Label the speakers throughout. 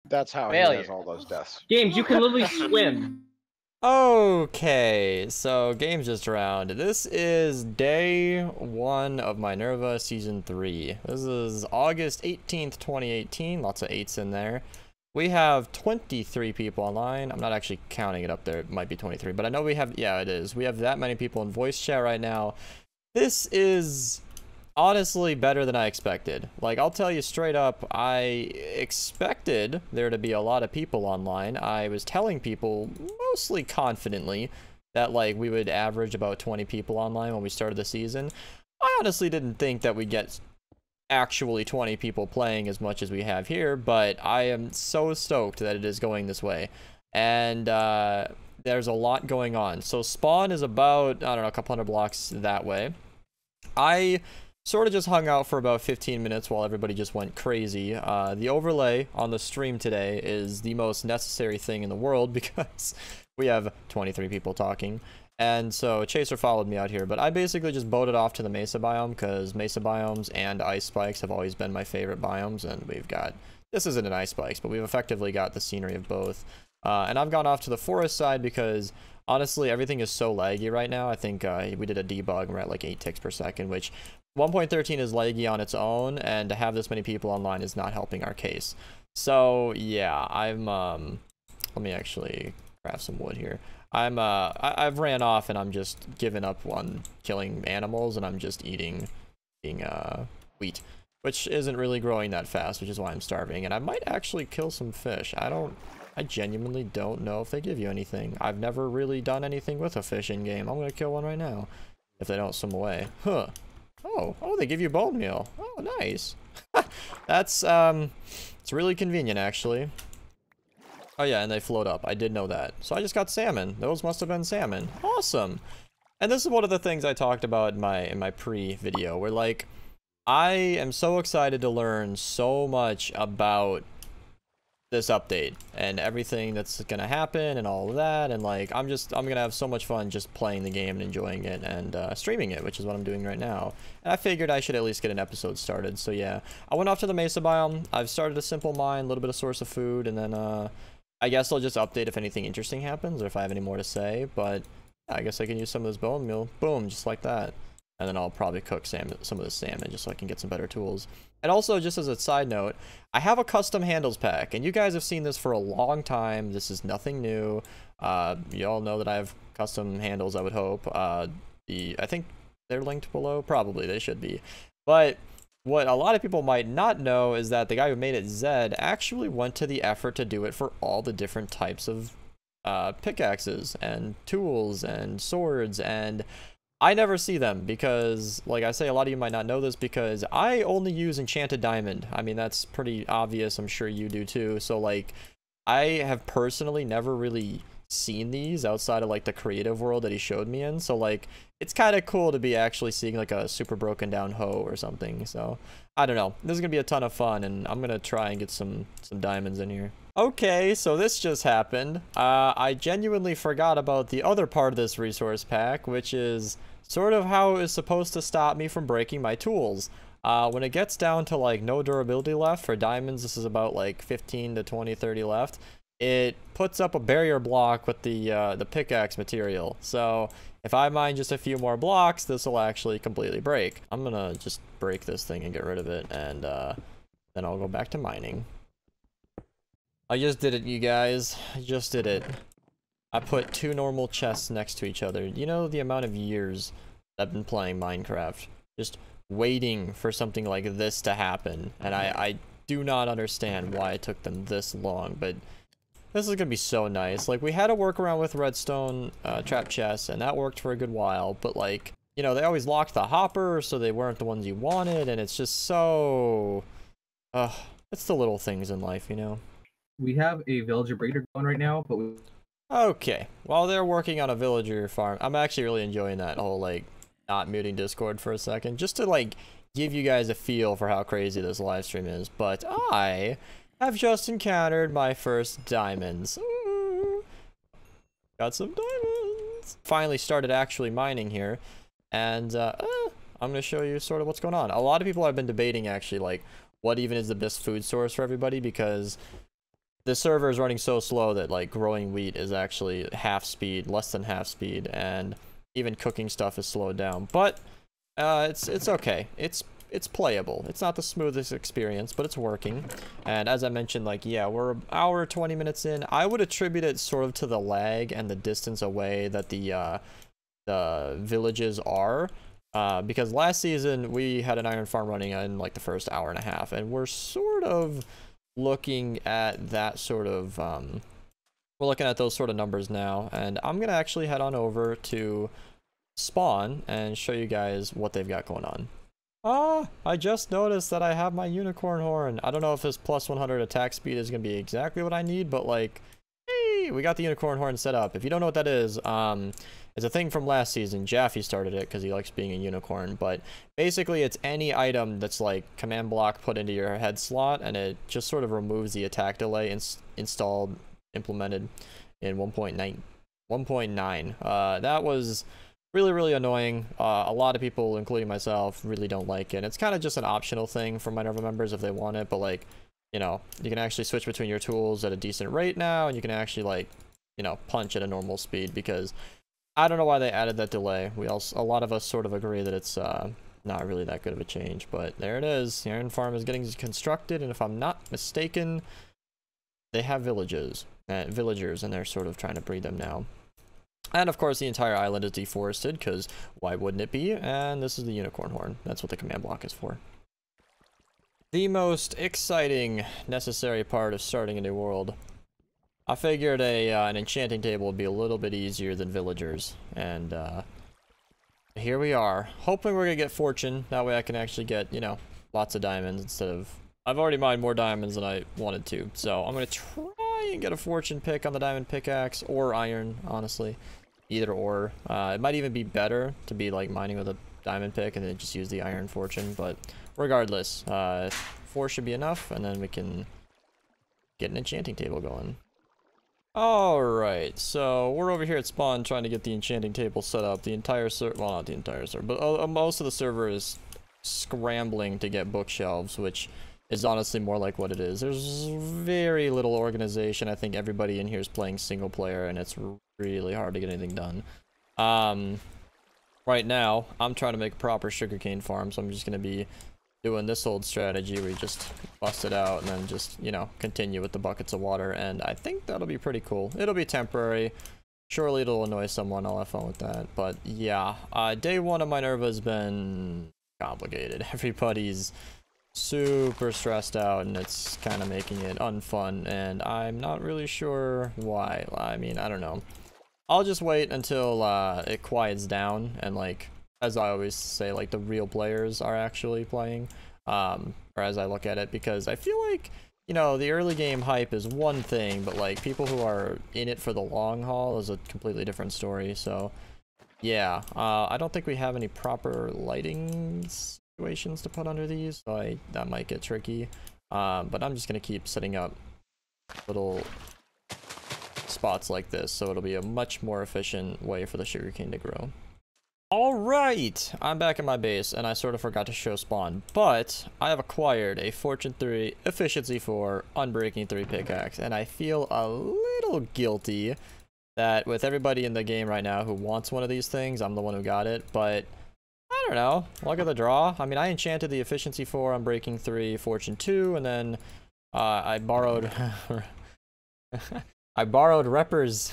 Speaker 1: That's how he has all those deaths.
Speaker 2: Games, you can literally swim.
Speaker 3: Okay, so games just around. This is day 1 of Minerva Season 3. This is August 18th, 2018. Lots of 8s in there. We have 23 people online. I'm not actually counting it up there. It might be 23, but I know we have, yeah, it is. We have that many people in voice chat right now. This is honestly better than I expected. Like, I'll tell you straight up, I expected there to be a lot of people online. I was telling people, mostly confidently, that like we would average about 20 people online when we started the season. I honestly didn't think that we'd get actually 20 people playing as much as we have here, but I am so stoked that it is going this way. And there's a lot going on. So spawn is about, I don't know, a couple hundred blocks that way. I sort of just hung out for about 15 minutes while everybody just went crazy. The overlay on the stream today is the most necessary thing in the world because we have 23 people talking. And so Chaser followed me out here, but I basically just boated off to the mesa biome because mesa biomes and ice spikes have always been my favorite biomes, and we've got, this isn't an ice spikes, but we've effectively got the scenery of both. And I've gone off to the forest side because honestly everything is so laggy right now. I think we did a debug and we're at like 8 ticks per second, which 1.13 is laggy on its own, and to have this many people online is not helping our case. So yeah, I'm let me actually craft some wood here. I've ran off and I'm just giving up on killing animals, and I'm just eating wheat, which isn't really growing that fast, which is why I'm starving. And I might actually kill some fish. I genuinely don't know if they give you anything. I've never really done anything with a fish in game. I'm gonna kill one right now if they don't swim away. Huh. Oh, they give you bone meal. Oh, nice. That's it's really convenient actually. Oh yeah, and they float up. I did know that. So I just got salmon. Those must have been salmon. Awesome. And this is one of the things I talked about in my pre-video, where like I am so excited to learn so much about this update and everything that's gonna happen and all of that, and like I'm gonna have so much fun just playing the game and enjoying it and streaming it, which is what I'm doing right now. And I figured I should at least get an episode started. So yeah, I went off to the mesa biome. I've started a simple mine, a little bit of source of food, and then I guess I'll just update if anything interesting happens or if I have any more to say. But I guess I can use some of this bone meal. Boom, just like that. And then I'll probably cook some of the salmon just so I can get some better tools. And also, just as a side note, I have a custom handles pack, and you guys have seen this for a long time. This is nothing new. You all know that I have custom handles, I would hope. I think they're linked below. Probably, they should be. But what a lot of people might not know is that the guy who made it, Zed, actually went to the effort to do it for all the different types of pickaxes and tools and swords, and I never see them because, like I say, a lot of you might not know this because I only use enchanted diamond. I mean, that's pretty obvious. I'm sure you do too. So like, I have personally never really seen these outside of like the creative world that he showed me in. So like, it's kind of cool to be actually seeing like a super broken down hoe or something. So I don't know. This is gonna be a ton of fun, and I'm gonna try and get some diamonds in here. Okay, so this just happened. I genuinely forgot about the other part of this resource pack, which is sort of how it is supposed to stop me from breaking my tools. When it gets down to like no durability left for diamonds, this is about like 15 to 20, 30 left. It puts up a barrier block with the pickaxe material. So if I mine just a few more blocks, this will actually completely break. I'm gonna just break this thing and get rid of it, and then I'll go back to mining. I just did it, you guys. I just did it. I put 2 normal chests next to each other. You know the amount of years I've been playing Minecraft, just waiting for something like this to happen, and I do not understand why it took them this long, but this is gonna be so nice. Like, we had a workaround with redstone trap chests, and that worked for a good while, but like, you know, they always locked the hopper, so they weren't the ones you wanted, and it's just so it's the little things in life, you know.
Speaker 2: We have a villager breeder going right now, but
Speaker 3: Okay, while they're working on a villager farm, I'm actually really enjoying that whole, like, not muting Discord for a second, just to, like, give you guys a feel for how crazy this live stream is. But I have just encountered my first diamonds. Ooh, got some diamonds. Finally started actually mining here, and I'm going to show you sort of what's going on. A lot of people have been debating, actually, like, what even is the best food source for everybody, because the server is running so slow that like growing wheat is actually half speed, less than half speed, and even cooking stuff is slowed down. But it's okay. It's playable. It's not the smoothest experience, but it's working. And as I mentioned, like, yeah, we're an hour, 20 minutes in. I would attribute it sort of to the lag and the distance away that the villages are. Because last season, we had an iron farm running in, like, the first hour and a half. And we're sort of looking at that sort of, we're looking at those sort of numbers now. And I'm going to actually head on over to spawn and show you guys what they've got going on. I just noticed that I have my unicorn horn. I don't know if this plus 100 attack speed is going to be exactly what I need, but like, hey, we got the unicorn horn set up. If you don't know what that is, it's a thing from last season. Jaffe started it because he likes being a unicorn, but basically it's any item that's like command block put into your head slot, and it just sort of removes the attack delay implemented in 1.9. That was really annoying. A lot of people, including myself, really don't like it. It's kind of just an optional thing for Minerva members if they want it, but like, you know, you can actually switch between your tools at a decent rate now, and you can actually, like, you know, punch at a normal speed, because I don't know why they added that delay. A lot of us sort of agree that it's not really that good of a change, but there it is. The iron farm is getting constructed, and if I'm not mistaken, they have villagers, and they're sort of trying to breed them now. And of course the entire island is deforested, because why wouldn't it be? And this is the unicorn horn. That's what the command block is for. The most exciting, necessary part of starting a new world. I figured an enchanting table would be a little bit easier than villagers. And here we are. Hoping we're going to get fortune. That way I can actually get, you know, lots of diamonds instead of... I've already mined more diamonds than I wanted to. So I'm going to try and get a fortune pick on the diamond pickaxe, or iron, honestly. Either or. It might even be better to be like mining with a diamond pick and then just use the iron fortune, but regardless, 4 should be enough, and then we can get an enchanting table going. Alright, so we're over here at spawn trying to get the enchanting table set up. The entire server, well, not the entire server, but most of the server is scrambling to get bookshelves, which is honestly more like what it is. There's very little organization. I think everybody in here is playing single player, and it's really hard to get anything done. Right now, I'm trying to make a proper sugarcane farm, so I'm just going to be doing this old strategy where you just bust it out and then just, you know, continue with the buckets of water, and I think that'll be pretty cool. It'll be temporary. Surely it'll annoy someone. I'll have fun with that. But yeah, day 1 of Minerva has been complicated. Everybody's super stressed out, and it's kind of making it unfun, and I'm not really sure why. I mean, I don't know. I'll just wait until it quiets down, and like, as I always say, like, the real players are actually playing, or as I look at it, because I feel like, you know, the early game hype is one thing, but like, people who are in it for the long haul is a completely different story. So yeah, I don't think we have any proper lighting situations to put under these, so that might get tricky, but I'm just gonna keep setting up little spots like this, so it'll be a much more efficient way for the sugarcane to grow. Alright, I'm back in my base, and I sort of forgot to show spawn, but I have acquired a Fortune 3, Efficiency 4, Unbreaking 3 pickaxe, and I feel a little guilty that with everybody in the game right now who wants one of these things, I'm the one who got it, but I don't know. Look at the draw. I mean, I enchanted the Efficiency 4 on Breaking 3, Fortune 2, and then I borrowed I borrowed Repper's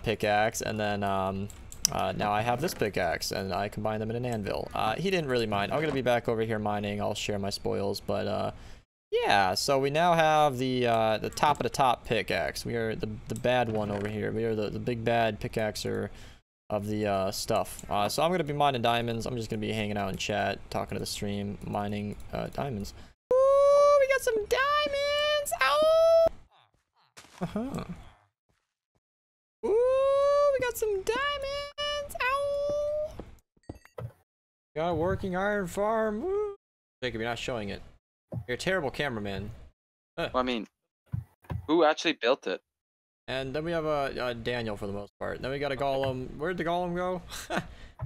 Speaker 3: pickaxe, and then now I have this pickaxe, and I combined them in an anvil. He didn't really mind. I'm gonna be back over here mining. I'll share my spoils, but yeah. So we now have the top of the top pickaxe. We are the bad one over here. We are the big bad pickaxer of the stuff. So I'm gonna be mining diamonds. I'm just gonna be hanging out in chat, talking to the stream, mining diamonds. Ooh, we got some diamonds! Ow! Ooh, we got some diamonds! Ow! Got a working iron farm. Woo! Jacob, you're not showing it. You're a terrible cameraman.
Speaker 1: Well, I mean, who actually built it?
Speaker 3: And then we have a Daniel for the most part. Then we got a golem. Where'd the golem go?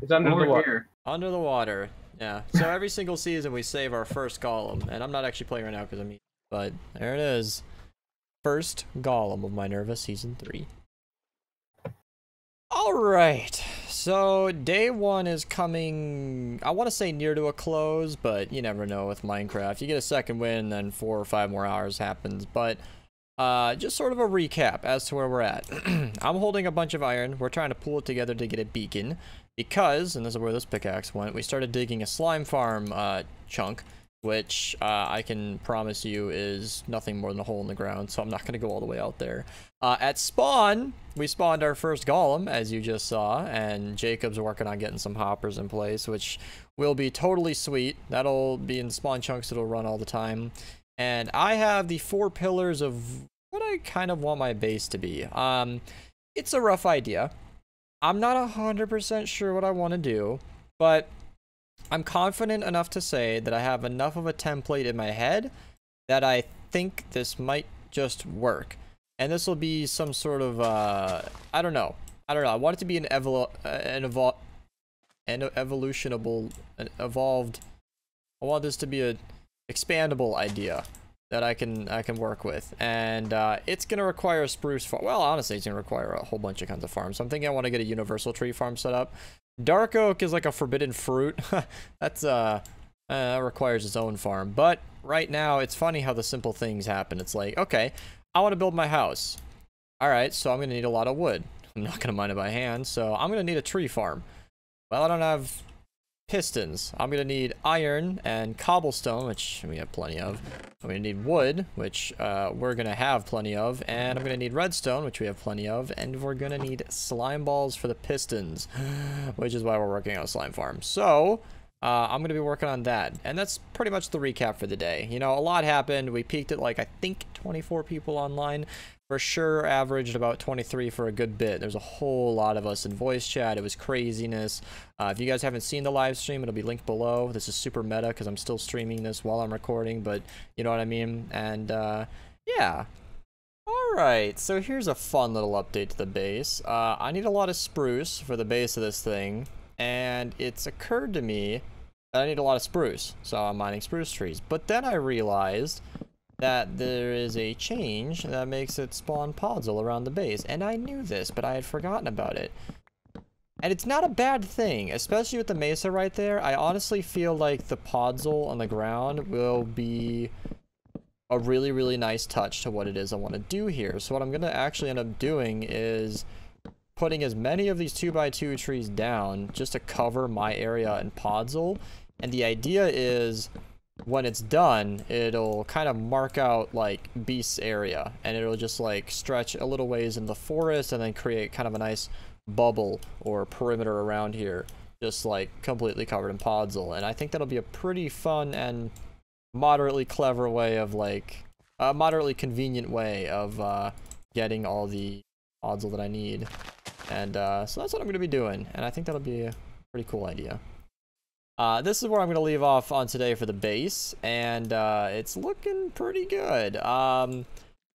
Speaker 2: It's under the water.
Speaker 3: Under the water. Yeah. So every single season we save our first golem, and I'm not actually playing right now because I'm eating. But there it is. first golem of Minerva Season 3. Alright, so day 1 is coming, I want to say near to a close, but you never know with Minecraft. You get a second win, then 4 or 5 more hours happens, but just sort of a recap as to where we're at. I'm holding a bunch of iron. We're trying to pull it together to get a beacon, because, and this is where this pickaxe went, we started digging a slime farm chunk, which I can promise you is nothing more than a hole in the ground, so I'm not going to go all the way out there. At spawn, we spawned our first golem, as you just saw, and Jacob's working on getting some hoppers in place, which will be totally sweet. That'll be in spawn chunks that'll run all the time. And I have the 4 pillars of what I kind of want my base to be. It's a rough idea. I'm not 100% sure what I want to do, but I'm confident enough to say that I have enough of a template in my head that I think this might just work. And this will be some sort of, I don't know. I want it to be an evolved, I want this to be a expandable idea that I can work with. And it's going to require a spruce farm. Well, honestly, it's going to require a whole bunch of kinds of farms. So I'm thinking I want to get a universal tree farm set up. Dark oak is like a forbidden fruit. That's that requires its own farm. But right now, it's funny how the simple things happen. It's like, okay, I want to build my house. All right, so I'm going to need a lot of wood. I'm not going to mine it by hand, so I'm going to need a tree farm. Well, I don't have pistons. I'm going to need iron and cobblestone, which we have plenty of. I'm going to need wood, which we're going to have plenty of. And I'm going to need redstone, which we have plenty of. And we're going to need slime balls for the pistons, which is why we're working on a slime farm. So I'm going to be working on that. And that's pretty much the recap for the day. You know, a lot happened. We peaked at like, I think 24 people online. For sure averaged about 23 for a good bit. There's a whole lot of us in voice chat. It was craziness. If you guys haven't seen the live stream, it'll be linked below. This is super meta because I'm still streaming this while I'm recording, but you know what I mean? And yeah. Alright, so here's a fun little update to the base. I need a lot of spruce for the base of this thing, and it's occurred to me that I need a lot of spruce, so I'm mining spruce trees. But then I realized that there is a change that makes it spawn pods all around the base. And I knew this, but I had forgotten about it. And it's not a bad thing, especially with the mesa right there. I honestly feel like the podzol on the ground will be a really, really nice touch to what it is I want to do here. So what I'm going to actually end up doing is putting as many of these 2x2 trees down just to cover my area in podzol. And the idea is, when it's done, it'll kind of mark out like Beast's area, and it'll just like stretch a little ways in the forest and then create kind of a nice bubble or perimeter around here, just like completely covered in podzol. And I think that'll be a pretty fun and moderately clever way of like a moderately convenient way of getting all the podzol that I need. And so that's what I'm going to be doing, and I think that'll be a pretty cool idea. This is where I'm going to leave off on today for the base, and it's looking pretty good. I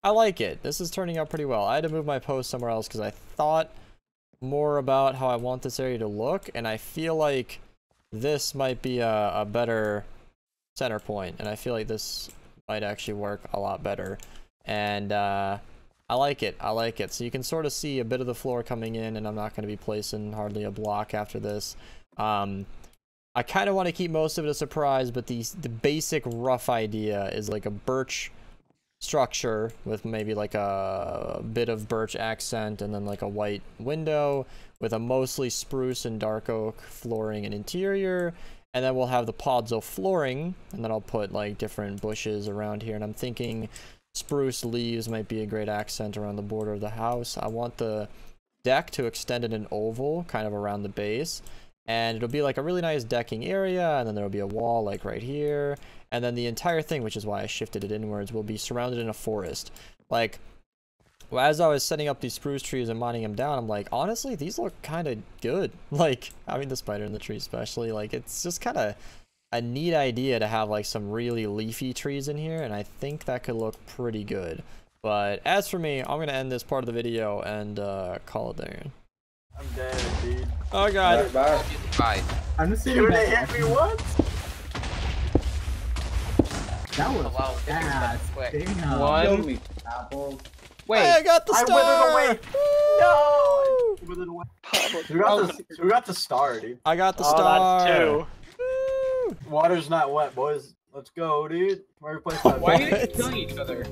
Speaker 3: like it. This is turning out pretty well. I had to move my post somewhere else because I thought more about how I want this area to look, and I feel like this might be a better center point, and I feel like this might actually work a lot better. And I like it. I like it. So you can sort of see a bit of the floor coming in, and I'm not going to be placing hardly a block after this. I kind of want to keep most of it a surprise, but the basic rough idea is like a birch structure with maybe like a bit of birch accent and then like a white window with a mostly spruce and dark oak flooring and interior. And then we'll have the podzol flooring, and then I'll put like different bushes around here. And I'm thinking spruce leaves might be a great accent around the border of the house. I want the deck to extend in an oval kind of around the base. And it'll be like a really nice decking area, and then there'll be a wall like right here, and then the entire thing, which is why I shifted it inwards, will be surrounded in a forest. Like, well, as I was setting up these spruce trees and mining them down, I'm like, honestly, these look kind of good. Like, I mean, the spider in the tree especially, like, it's just kind of a neat idea to have like some really leafy trees in here, and I think that could look pretty good. But as for me, I'm gonna end this part of the video and call it there.
Speaker 2: I'm dead, dude.
Speaker 3: Oh god.
Speaker 1: Bye.
Speaker 2: I'm just sitting back. Hit me once.
Speaker 4: That was
Speaker 5: Wow,
Speaker 4: fast.
Speaker 5: quick.
Speaker 4: Damn.
Speaker 5: One.
Speaker 4: Kill me, Apple.
Speaker 5: Wait.
Speaker 3: Hey, I got the
Speaker 2: I
Speaker 3: star!
Speaker 2: withered away. No! I withered away. We got the star, dude.
Speaker 3: I got the
Speaker 6: Oh,
Speaker 3: star!
Speaker 6: that's two.
Speaker 3: Woo!
Speaker 2: Water's not wet, boys. Let's go, dude. Where we place that?
Speaker 5: Why are you killing each other?